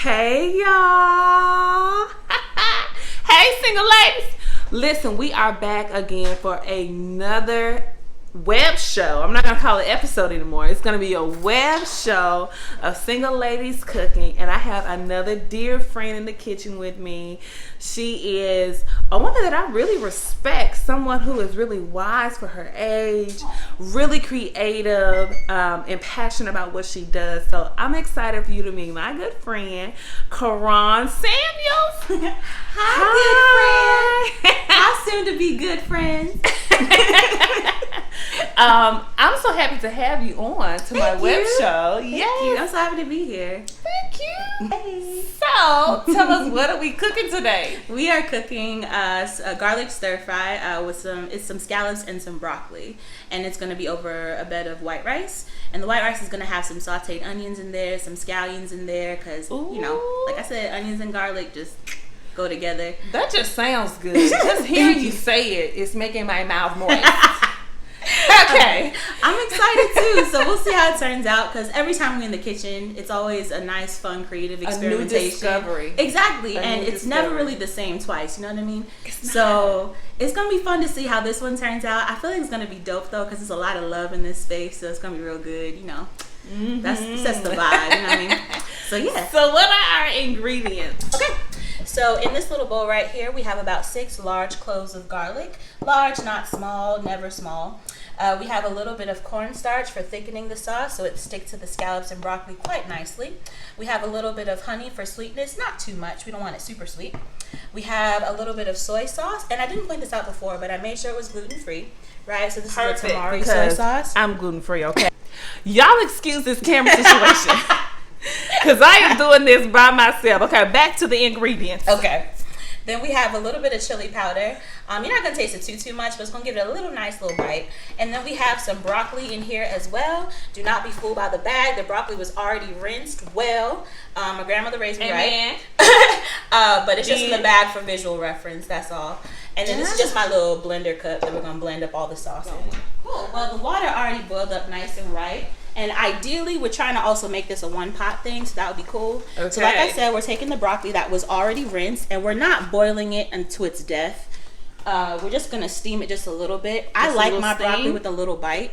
Hey y'all. Hey single ladies. Listen, we are back again for another web show. I'm not gonna call it episode anymore. It's gonna be a web show of single ladies cooking, and I have another dear friend in the kitchen with me. She is a woman that I really respect, someone who is really wise for her age, really creative, and passionate about what she does. So I'm excited for you to meet my good friend, Karan Samuels. Hi, good friend. How soon to be good friends? I'm so happy to have you on to my web show. Thank you. I'm so happy to be here. Thank you. Hey. So, tell us, what are we cooking today? We are cooking a garlic stir fry with some scallops and some broccoli, and it's going to be over a bed of white rice. And the white rice is going to have some sautéed onions in there, some scallions in there, because you know, like I said, onions and garlic just go together. That just sounds good. Just hearing you say it is making my mouth moist. Okay. I'm excited too, so we'll see how it turns out, because every time we're in the kitchen, it's always a nice, fun, creative experimentation. A new discovery. Exactly, and it's never really the same twice, you know what I mean? So it's going to be fun to see how this one turns out. I feel like it's going to be dope though, because there's a lot of love in this space, so it's going to be real good, you know. That sets the vibe, you know what I mean? So yeah. So what are our ingredients? Okay. So in this little bowl right here, we have about 6 large cloves of garlic. Large, not small, never small. We have a little bit of cornstarch for thickening the sauce so it sticks to the scallops and broccoli quite nicely. We have a little bit of honey for sweetness, not too much. We don't want it super sweet. We have a little bit of soy sauce, and I didn't point this out before, but I made sure it was gluten-free, right? So this is a tamari soy sauce. I'm gluten-free, okay? Y'all excuse this camera situation. Because I am doing this by myself. Okay, back to the ingredients. Okay. Then we have a little bit of chili powder. You're not going to taste it too much, but it's going to give it a nice little bite. And then we have some broccoli in here as well. Do not be fooled by the bag. The broccoli was already rinsed well. My grandmother raised me right. But it's just in the bag for visual reference, that's all. And then this is just my little blender cup that we're going to blend up all the sauce in. Cool. Well, the water already boiled up nice and right. And ideally, we're trying to also make this a one-pot thing, so that would be cool. Okay. So like I said, we're taking the broccoli that was already rinsed, and we're not boiling it until its death. We're just going to steam it just a little bit. I like my broccoli with a little bite.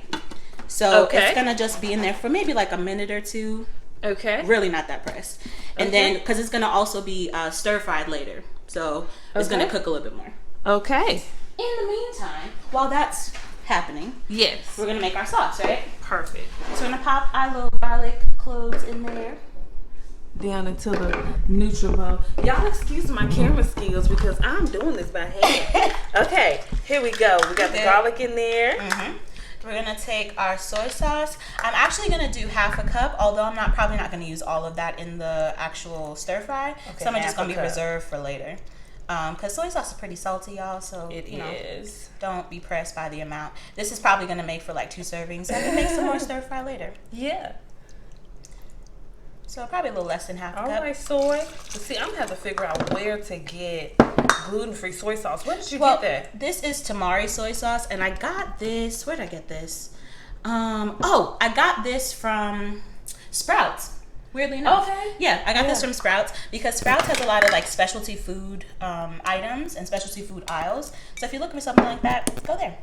So it's going to just be in there for maybe like a minute or two. Okay. Really not that pressed. And then, because it's going to also be stir-fried later. So it's going to cook a little bit more. Okay. In the meantime, while that's happening, yes, we're going to make our sauce, right? Perfect. So we're going to pop our little garlic cloves in there. Down into the NutriBowl. Y'all excuse my camera skills because I'm doing this by hand. Okay, here we go. We got the garlic in there. We're gonna take our soy sauce. I'm actually gonna do half a cup, although I'm probably not gonna use all of that in the actual stir fry. Okay, some are just gonna be reserved for later. Because soy sauce is pretty salty, y'all, so you know, don't be pressed by the amount. This is probably gonna make for like 2 servings. So I can make some more stir fry later. Yeah. So probably a little less than half a cup. All right, soy. But see, I'm gonna have to figure out where to get gluten-free soy sauce. Where did you get that? This is tamari soy sauce, and I got this. Where did I get this? I got this from Sprouts. Weirdly enough. Okay. Yeah, I got this from Sprouts because Sprouts has a lot of like specialty food items and specialty food aisles. So if you're looking for something like that, go there.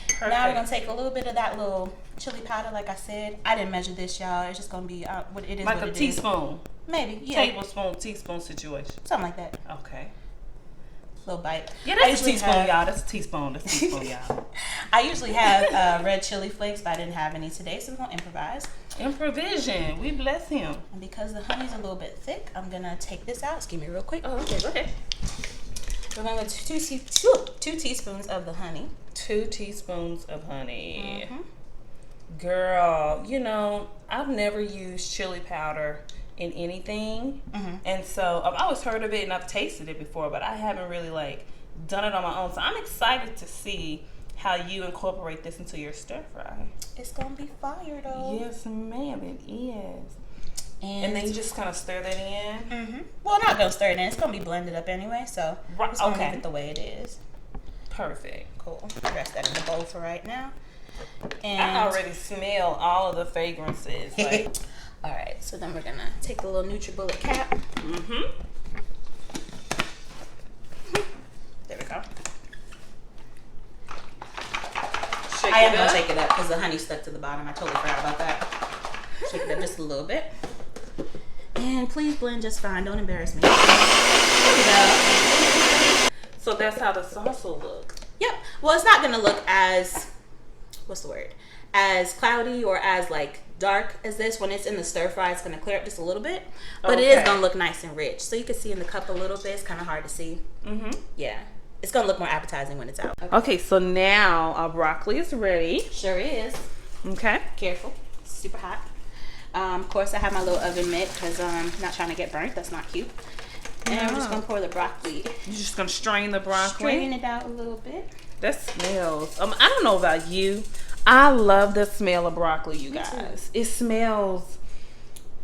Perfect. Now we're gonna take a little bit of that little chili powder, like I said. I didn't measure this, y'all. It's just gonna be what it is. Like a teaspoon. Maybe. Yeah. Tablespoon, teaspoon situation. Something like that. Okay. Little bite. Yeah, that's a teaspoon, y'all. That's a teaspoon. That's a teaspoon, y'all. I usually have red chili flakes, but I didn't have any today, so I'm gonna improvise. Improvision. We bless him. And because the honey's a little bit thick, I'm gonna take this out. Excuse me, real quick. Oh, okay. Go ahead. We're going to two teaspoons of the honey. 2 teaspoons of honey. Girl, you know, I've never used chili powder in anything. And so I've always heard of it and I've tasted it before, but I haven't really like done it on my own. So I'm excited to see how you incorporate this into your stir fry. It's going to be fire though. Yes, ma'am, it is. And then you just kind of stir that in? Well, not going to stir it in. It's going to be blended up anyway, so I'm just going to leave it the way it is. Perfect. Cool. Rest that in the bowl for right now. And I already smell all of the fragrances. Like, All right, so then we're gonna take the little NutriBullet cap. There we go. I am gonna shake it up because the honey stuck to the bottom. I totally forgot about that. Shake it up just a little bit. And please blend just fine. Don't embarrass me. There we go. So that's how the sauce will look. Yep. Well, it's not gonna look as, what's the word? As cloudy or as like dark as this. When it's in the stir fry, it's gonna clear up just a little bit. But it is gonna look nice and rich. So you can see in the cup a little bit. It's kind of hard to see. Yeah. It's gonna look more appetizing when it's out. Okay, so now our broccoli is ready. Sure is. Okay. Careful. It's super hot. Of course, I have my little oven mitt because I'm not trying to get burnt. That's not cute. And I'm just gonna pour the broccoli. You're just gonna strain the broccoli. Strain it out a little bit. That smells. I don't know about you. I love the smell of broccoli, you guys. It smells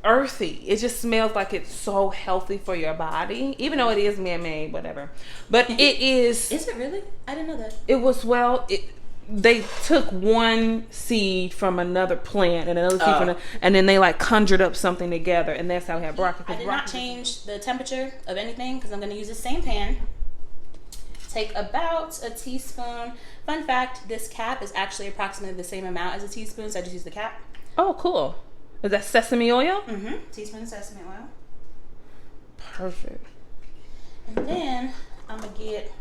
earthy. It just smells like it's so healthy for your body, even though it is man-made, whatever. But it is. Is it really? I didn't know that. It was they took one seed from another plant and another seed from and then they like conjured up something together, and that's how we have broccoli. I did not change the temperature of anything because I'm going to use the same pan. Take about a teaspoon. Fun fact: this cap is actually approximately the same amount as a teaspoon, so I just use the cap. Oh, cool. Is that sesame oil? Teaspoon of sesame oil. Perfect. And then I'm gonna get,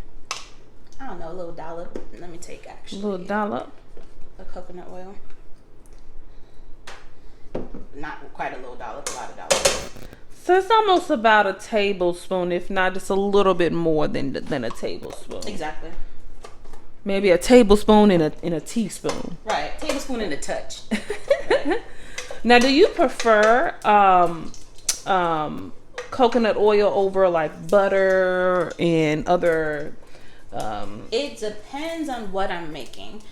I don't know, a little dollop. Let me take actually. A little dollop of coconut oil. Not quite a little dollop, a lot of dollop. So it's almost about a tablespoon, if not just a little bit more than a tablespoon. Exactly. Maybe a tablespoon in a teaspoon. Right, tablespoon and a touch. Right. Now, do you prefer coconut oil over like butter and other? It depends on what I'm making.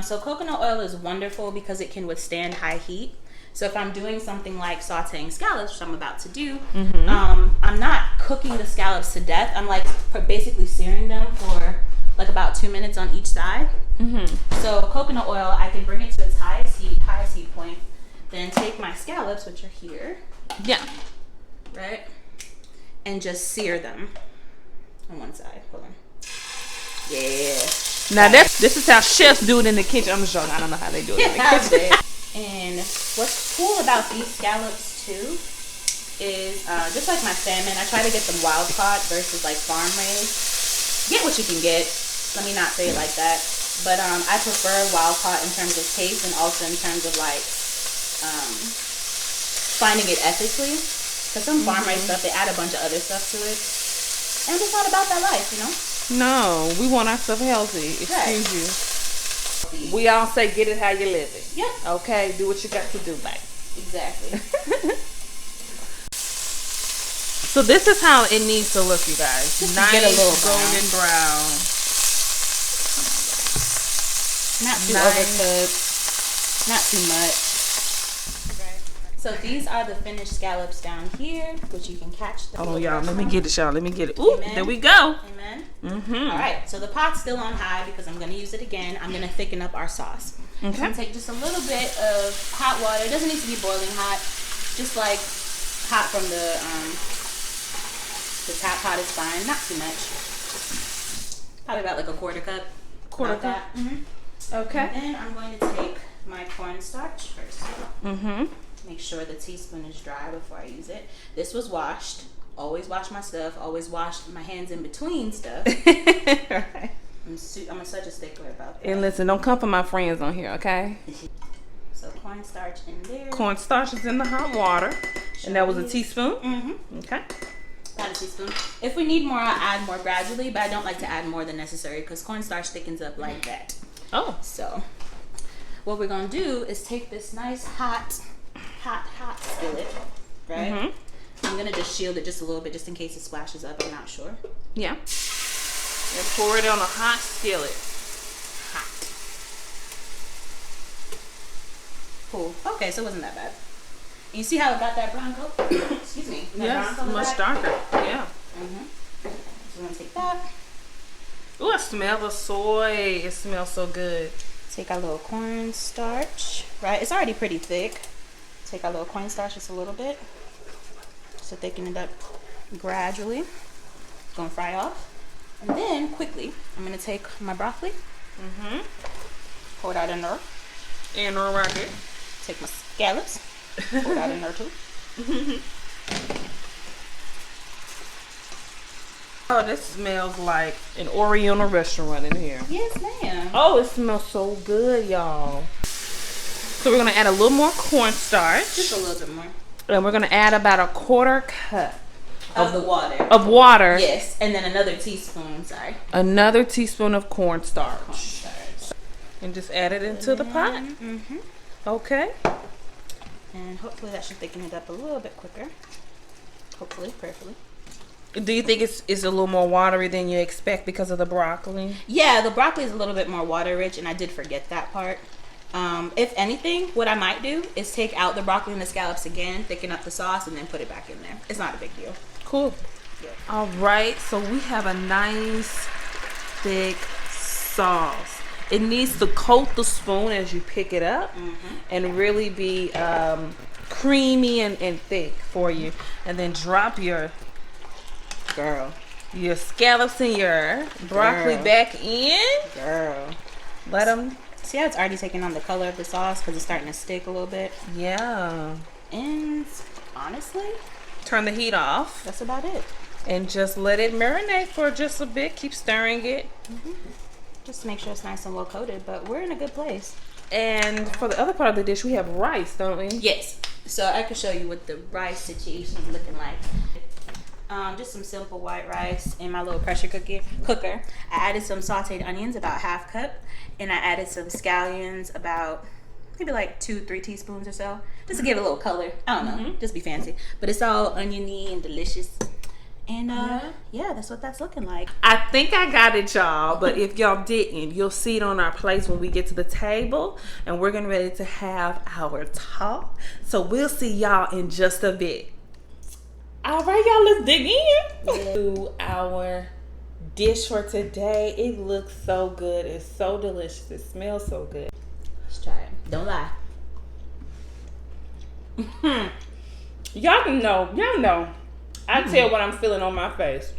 So coconut oil is wonderful because it can withstand high heat. So if I'm doing something like sauteing scallops, which I'm about to do, I'm not cooking the scallops to death. I'm like basically searing them for like about 2 minutes on each side. So coconut oil, I can bring it to its highest heat point, then take my scallops, which are here. Yeah. Right? And just sear them on one side. Hold on. Yeah. Now this is how chefs do it in the kitchen. I'm just joking. I don't know how they do it in the kitchen. And what's cool about these scallops too is just like my salmon, I try to get them wild caught versus like farm raised. Get what you can get. Let me not say it like that. But I prefer wild caught in terms of taste and also in terms of like finding it ethically. Because some farm raised stuff, they add a bunch of other stuff to it. And it's not about that life, you know? No, we want our stuff healthy. Excuse you. We all say get it how you live it. Yep. Okay, do what you got to do, babe. Exactly. So this is how it needs to look, you guys. Just nice get a little golden brown. Not too overcooked. Not too much. Right. So these are the finished scallops down here, which you can catch. Oh, y'all, let me get it, y'all. Let me get it. Ooh, amen. There we go. Amen. All right, so the pot's still on high because I'm going to use it again. I'm going to thicken up our sauce. Okay. I'm going to take just a little bit of hot water. It doesn't need to be boiling hot. Just like hot from the tap pot is fine. Not too much. Probably about like a quarter cup. Quarter cup? Okay. And then I'm going to take my cornstarch first. Make sure the teaspoon is dry before I use it. This was washed. Always wash my stuff. Always wash my hands in between stuff. Right. I'm such a stickler about that. And listen, don't come for my friends on here, okay? So cornstarch in there. Cornstarch is in the hot water. Sure. And that was a teaspoon? Okay. About a teaspoon. If we need more, I'll add more gradually, but I don't like to add more than necessary because cornstarch thickens up like that. Oh. So what we're going to do is take this nice hot skillet, right? I'm going to just shield it just a little bit just in case it splashes up. I'm not sure. Yeah. And pour it on a hot skillet. Hot. Cool. Okay, so it wasn't that bad. You see how it got that brown coat? Excuse me. Yes, much darker. Yeah. So we're going to take that. Ooh, I smell the soy. It smells so good. Take our little cornstarch, right? It's already pretty thick. Take our little cornstarch just a little bit. So thicken it up gradually. Gonna fry off. And then quickly, I'm gonna take my broccoli. Pour it out in there. And on rocket. Take my scallops. Pour it out in there too. Oh, this smells like an Oriental restaurant in here. Yes, ma'am. Oh, it smells so good, y'all. So we're gonna add a little more cornstarch. Just a little bit more. And we're gonna add about a 1/4 cup Of the water. of water. Yes, and then another teaspoon, Another teaspoon of cornstarch. And just add it into the pot. Okay. And hopefully that should thicken it up a little bit quicker. Hopefully, prayerfully. Do you think it's a little more watery than you expect because of the broccoli? Yeah, the broccoli is a little bit more water rich, and I did forget that part. If anything, what I might do is take out the broccoli and the scallops again, thicken up the sauce, and then put it back in there. It's not a big deal. Cool. Yeah. All right, so we have a nice thick sauce. It needs to coat the spoon as you pick it up and really be creamy and thick for you. And then drop your scallops and your broccoli back in. Let them. See how it's already taking on the color of the sauce because it's starting to stick a little bit? Yeah. And honestly, turn the heat off. That's about it. And just let it marinate for just a bit. Keep stirring it. Just to make sure it's nice and well coated, but we're in a good place. And for the other part of the dish, we have rice, don't we? Yes. So I can show you what the rice situation is looking like. Just some simple white rice in my little pressure cooker. I added some sauteed onions, about 1/2 cup, and I added some scallions, about maybe like 2-3 teaspoons or so, just to give it a little color. I don't know, just be fancy. But it's all oniony and delicious. And yeah, that's what that's looking like. I think I got it, y'all, but if y'all didn't, you'll see it on our plates when we get to the table, and we're getting ready to have our talk. So we'll see y'all in just a bit. All right, y'all, let's dig in to our dish for today. It looks so good. It's so delicious. It smells so good. Let's try it. Don't lie. Y'all know. I tell what I'm feeling on my face.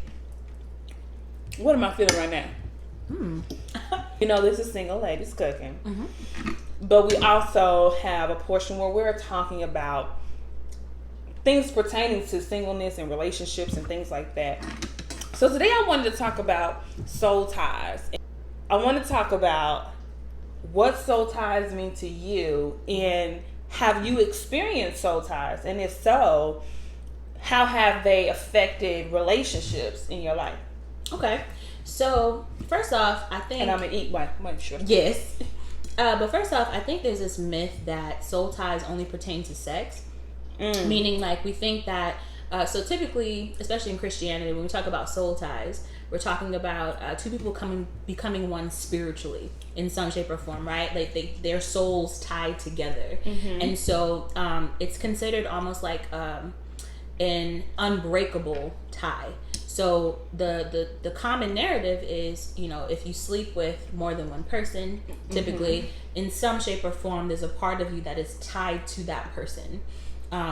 What am I feeling right now? You know, this is Single Ladies Cooking. But we also have a portion where we're talking about things pertaining to singleness and relationships and things like that. So today I wanted to talk about soul ties. I want to talk about what soul ties mean to you, and have you experienced soul ties? And if so, how have they affected relationships in your life? Okay. So first off, I think, and I'm gonna eat my sure. Yes. But first off, I think there's this myth that soul ties only pertain to sex. Meaning, like, we think that so typically, especially in Christianity, when we talk about soul ties, we're talking about two people becoming one spiritually in some shape or form, right? Like their souls tied together. And so it's considered almost like an unbreakable tie. So the common narrative is, you know, if you sleep with more than one person, typically in some shape or form, there's a part of you that is tied to that person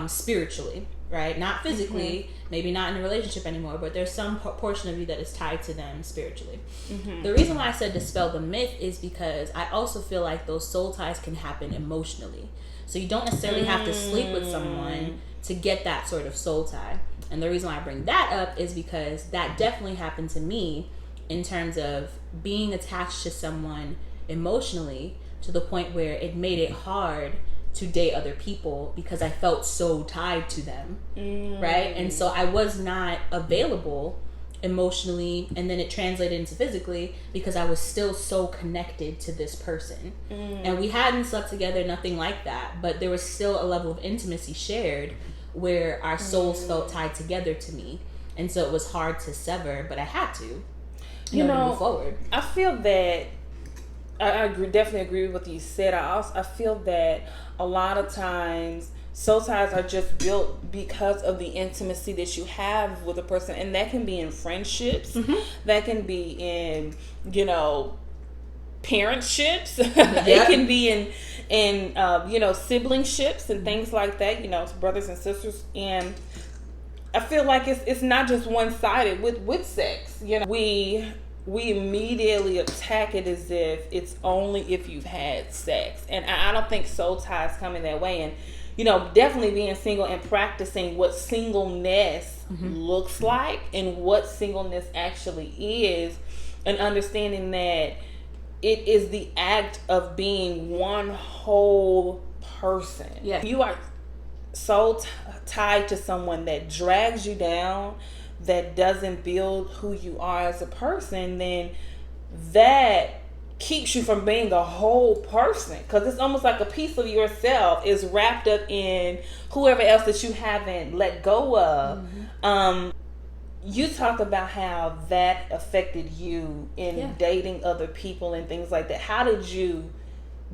spiritually, right? Not physically, maybe not in a relationship anymore, but there's some portion of you that is tied to them spiritually. The reason why I said dispel the myth is because I also feel like those soul ties can happen emotionally. So you don't necessarily have to sleep with someone to get that sort of soul tie. And the reason why I bring that up is because that definitely happened to me in terms of being attached to someone emotionally to the point where it made it hard to date other people because I felt so tied to them, right? And so I was not available emotionally, and then it translated into physically because I was still so connected to this person. And we hadn't slept together, nothing like that, but there was still a level of intimacy shared where our souls felt tied together to me. And so it was hard to sever, but I had to, you know, to move forward. I feel that I definitely agree with what you said. I feel that a lot of times soul ties are just built because of the intimacy that you have with a person, and that can be in friendships, that can be in, you know, parentships. It can be in siblingships and things like that. Brothers and sisters. And I feel like it's not just one sided with sex. We immediately attack it as if it's only if you've had sex, and I don't think soul ties come in that way. And definitely being single and practicing what singleness looks like and what singleness actually is, and understanding that it is the act of being one whole person. Yeah. You are so tied to someone that drags you down, that doesn't build who you are as a person, then that keeps you from being a whole person, because it's almost like a piece of yourself is wrapped up in whoever else that you haven't let go of. You talked about how that affected you in dating other people and things like that. How did you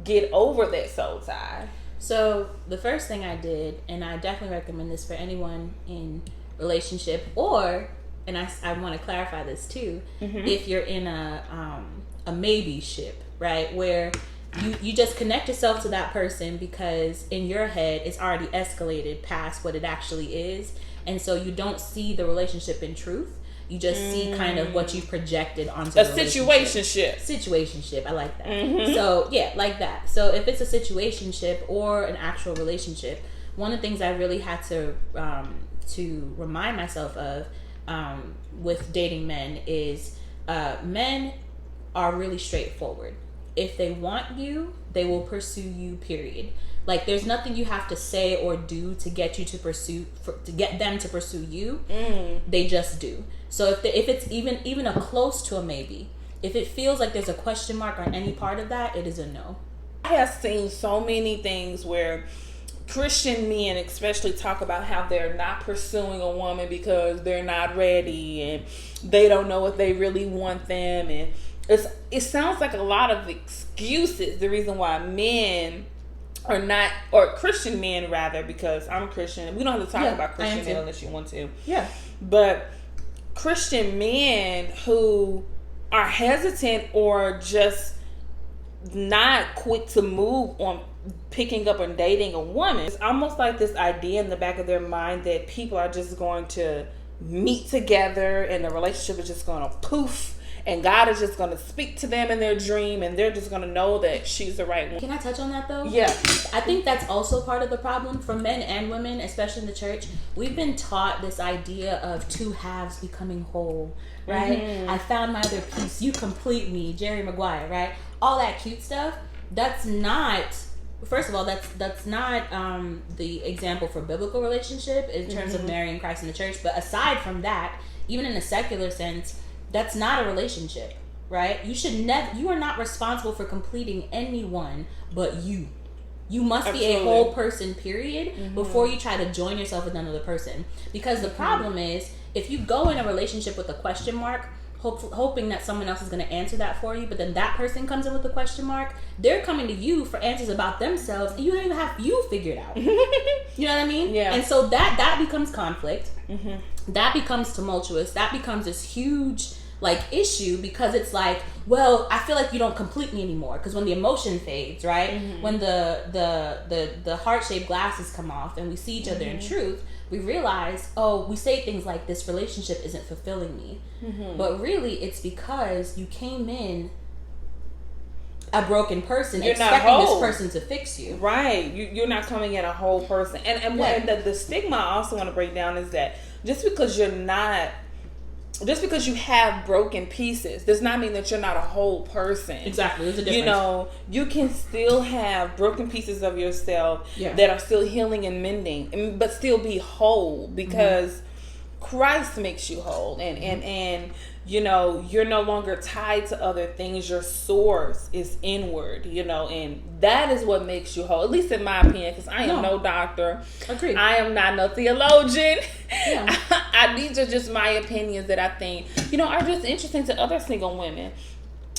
get over that soul tie? So the first thing I did, and I definitely recommend this for anyone in relationship, and I want to clarify this too, if you're in a maybe ship, right, where you just connect yourself to that person because in your head it's already escalated past what it actually is, and so you don't see the relationship in truth. You just see kind of what you projected onto a the situationship. I like that. So yeah, like that. So if it's a situationship or an actual relationship, one of the things I really had to remind myself of with dating men is men are really straightforward. If they want you, they will pursue you, period. Like, there's nothing you have to say or do to get you to get them to pursue you. They just do. So if it's even a close to a maybe, if it feels like there's a question mark on any part of that, it is a no. I have seen so many things where Christian men especially talk about how they're not pursuing a woman because they're not ready and they don't know if they really want them, and it sounds like a lot of excuses. The reason why men are not, or Christian men rather, because I'm Christian. We don't have to talk about Christian men unless you want to. Yeah. But Christian men who are hesitant or just not quick to move on picking up and dating a woman, it's almost like this idea in the back of their mind that people are just going to meet together and the relationship is just going to poof, and God is just going to speak to them in their dream, and they're just going to know that she's the right one. Can I touch on that though? Yeah. I think that's also part of the problem for men and women, especially in the church. We've been taught this idea of two halves becoming whole, right? I found my other piece. You complete me, Jerry Maguire, right? All that cute stuff. That's not, first of all, that's not the example for biblical relationship in terms of marrying Christ in the church. But aside from that, even in a secular sense, that's not a relationship, right? You are not responsible for completing anyone but you. You must be a whole person, period, before you try to join yourself with another person. Because the problem is, if you go in a relationship with a question mark, hoping that someone else is going to answer that for you, but then that person comes in with a question mark, they're coming to you for answers about themselves, and you don't even have you figured out. You know what I mean? Yeah. And so that becomes conflict. That becomes tumultuous. That becomes this huge issue, because it's like, well, I feel like you don't complete me anymore, because when the emotion fades, right, when the heart-shaped glasses come off and we see each other in truth, we realize, we say things like, this relationship isn't fulfilling me, but really it's because you came in a broken person, you're expecting this person to fix you, right? You're not coming in a whole person, and the stigma I also want to break down is that just because you have broken pieces does not mean that you're not a whole person. Exactly. There's a difference. You can still have broken pieces of yourself that are still healing and mending, but still be whole, because Christ makes you whole, and you're no longer tied to other things. Your source is inward, and that is what makes you whole, at least in my opinion, because I am no doctor. Agreed. I am not no theologian. Yeah. These are just my opinions that I think, are just interesting to other single women.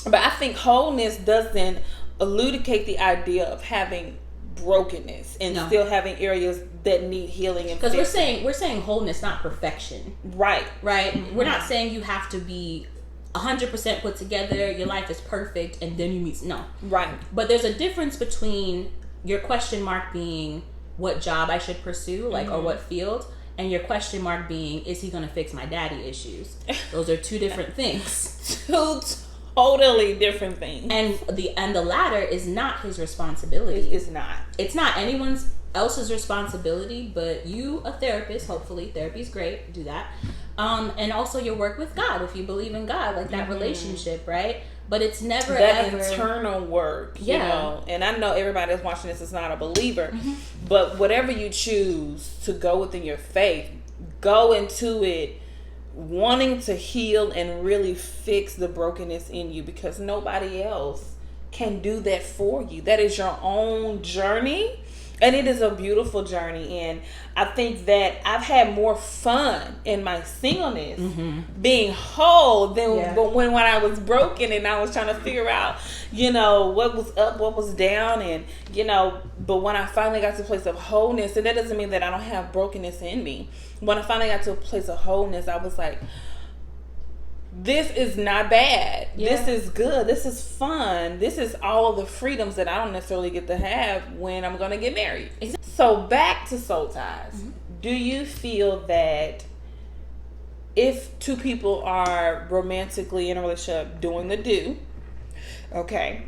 But I think wholeness doesn't elucidate the idea of having brokenness and still having areas that need healing, and because we're saying wholeness, not perfection, right. We're not saying you have to be 100% put together, your life is perfect, and then you meet. No. Right. But there's a difference between your question mark being what job I should pursue, like, or what field, and your question mark being, is he going to fix my daddy issues? Those are two different things. Two totally different things. And the latter is not his responsibility. It's not. It's not anyone else's responsibility, but you, a therapist, hopefully, therapy's great, do that. And also your work with God, if you believe in God, like that relationship, right? But it's never that ever internal work, you know. And I know everybody that's watching this is not a believer, but whatever you choose to go within your faith, go into it wanting to heal and really fix the brokenness in you, because nobody else can do that for you. That is your own journey. And it is a beautiful journey. And I think that I've had more fun in my singleness, being whole, than when I was broken and I was trying to figure out, you know, what was up, what was down. And, you know, but when I finally got to a place of wholeness, and that doesn't mean that I don't have brokenness in me. When I finally got to a place of wholeness, I was like, this is not bad. This is good. This is fun. This is all of the freedoms that I don't necessarily get to have when I'm going to get married. So back to soul ties. Do you feel that if two people are romantically in a relationship doing the do, okay,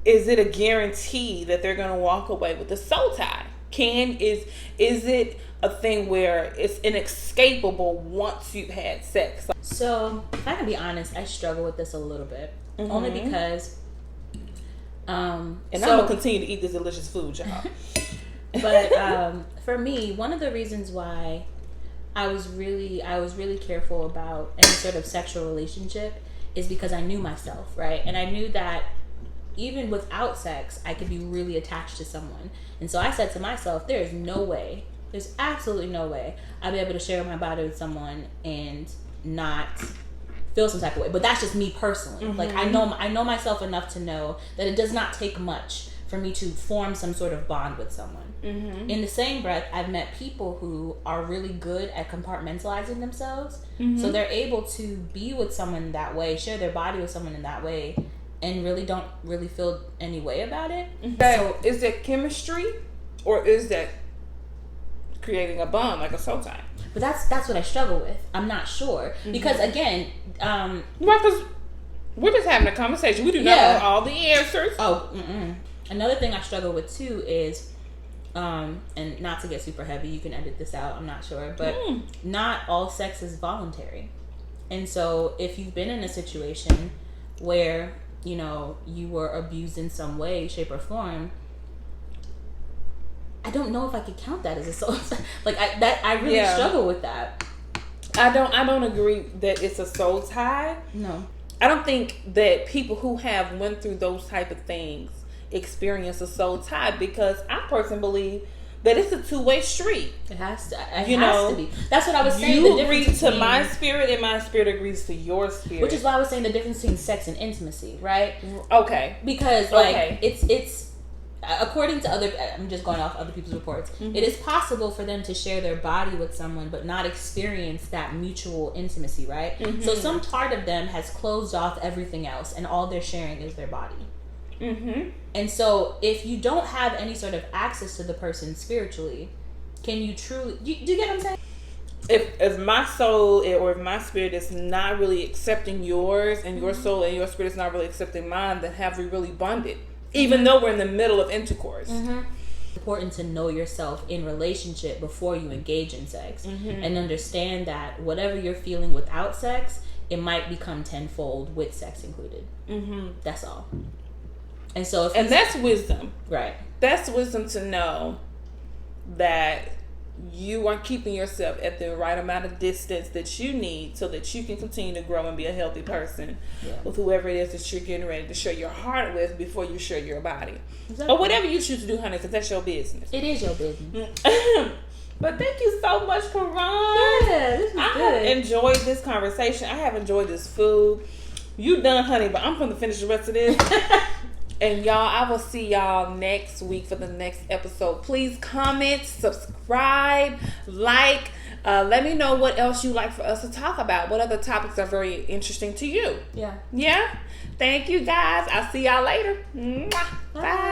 is it a guarantee that they're going to walk away with a soul tie? Is it a thing where it's inescapable once you've had sex? So, if I can be honest, I struggle with this a little bit. Only because I'm gonna continue to eat this delicious food, y'all. But for me, one of the reasons why I was really careful about any sort of sexual relationship is because I knew myself, right? And I knew that even without sex, I could be really attached to someone. And so I said to myself, there's absolutely no way I'll be able to share my body with someone and not feel some type of way. But that's just me personally. Like, I know myself enough to know that it does not take much for me to form some sort of bond with someone. In the same breath, I've met people who are really good at compartmentalizing themselves. So they're able to be with someone that way, share their body with someone in that way, and really don't really feel any way about it. So is that chemistry, or is that creating a bond, like a soul tie? But that's what I struggle with. I'm not sure. Because again, because we're just having a conversation. We do not know all the answers. Another thing I struggle with too is, and not to get super heavy, you can edit this out, I'm not sure, but not all sex is voluntary. And so if you've been in a situation where, you know, you were abused in some way, shape, or form, I don't know if I could count that as a soul tie. Like, I really struggle with that. I don't agree that it's a soul tie. No. I don't think that people who have went through those type of things experience a soul tie, because I personally believe that it's a two-way street. It has to. It has to be. That's what I was saying. You agree to my spirit, and my spirit agrees to your spirit. Which is why I was saying the difference between sex and intimacy, right? Okay. Because like it's according to I'm just going off other people's reports. It is possible for them to share their body with someone, but not experience that mutual intimacy, right? So some part of them has closed off everything else, and all they're sharing is their body. And so if you don't have any sort of access to the person spiritually, can you truly do you get what I'm saying? If my soul or if my spirit is not really accepting yours, and your soul and your spirit is not really accepting mine, then have we really bonded, even though we're in the middle of intercourse? It's important to know yourself in relationship before you engage in sex, and understand that whatever you're feeling without sex, it might become tenfold with sex included. That's all. And so that's wisdom. Right. That's wisdom to know that you are keeping yourself at the right amount of distance that you need so that you can continue to grow and be a healthy person with whoever it is that you're getting ready to share your heart with before you share your body. Or whatever you choose to do, honey, because that's your business. It is your business. But thank you so much, Karan. Yeah, this is I good. have enjoyed this conversation. I have enjoyed this food. You done, honey, but I'm going to finish the rest of this. And y'all, I will see y'all next week for the next episode. Please comment, subscribe, like, Let me know what else you'd like for us to talk about. What other topics are very interesting to you? Yeah. Yeah? Thank you, guys. I'll see y'all later. Mwah. Bye.